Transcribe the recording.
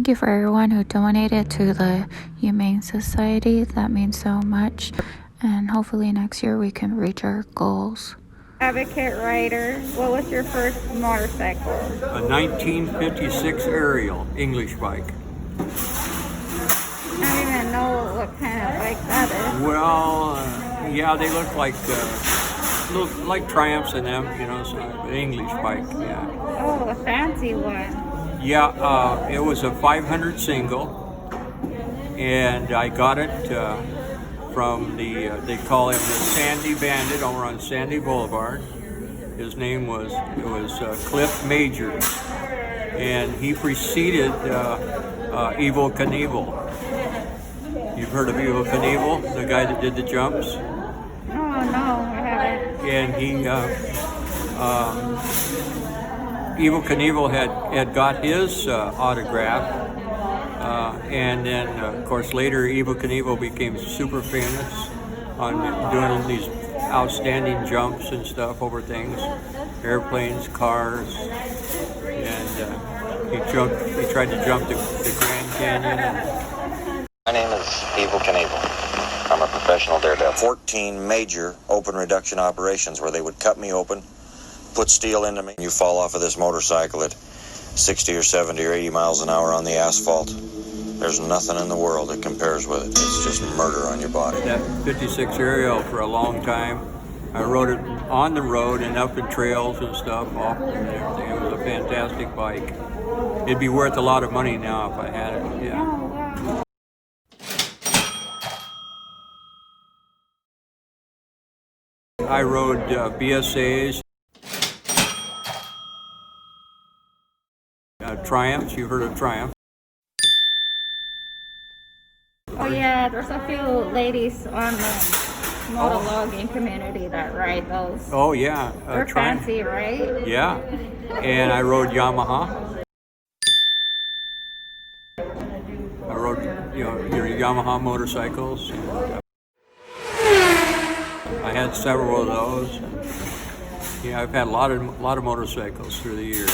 you for everyone who donated to the Humane Society. That means so much. And hopefully next year we can reach our goals. Advocate rider, what was your first motorcycle? A 1956 Ariel English bike. I don't even know what kind of bike that is. Well, yeah, they look like Triumphs in them, you know, so an English bike, yeah. Oh, a fancy one. Yeah, it was a 500 single, and I got it from they call him the Sandy Bandit over on Sandy Boulevard. His name was Cliff Majors, and he preceded Evelknievel. You've heard of Evelknievel, the guy that did the jumps? Oh, no, I haven't. And Evelknievel had got his autograph, and then of course later Evelknievel became super famous on doing these outstanding jumps and stuff over things, airplanes, cars, and he tried to jump the Grand Canyon. My name is Evelknievel. I'm a professional daredevil. 14 major open reduction operations where they would cut me open, put steel into me. You fall off of this motorcycle at 60 or 70 or 80 miles an hour on the asphalt. There's nothing in the world that compares with it. It's just murder on your body. That 56 Ariel for a long time. I rode it on the road and up in trails and stuff, off and everything. It was a fantastic bike. It'd be worth a lot of money now if I had it, yeah. Oh, wow. I rode BSAs, Triumphs. You heard of Triumph? Oh, yeah, there's a few ladies on the motovlogging community that ride those. Oh yeah, They're Triumph. fancy, right? Yeah, and I rode Yamaha. I rode, your Yamaha motorcycles. I had several of those. Yeah, I've had a lot of motorcycles through the years.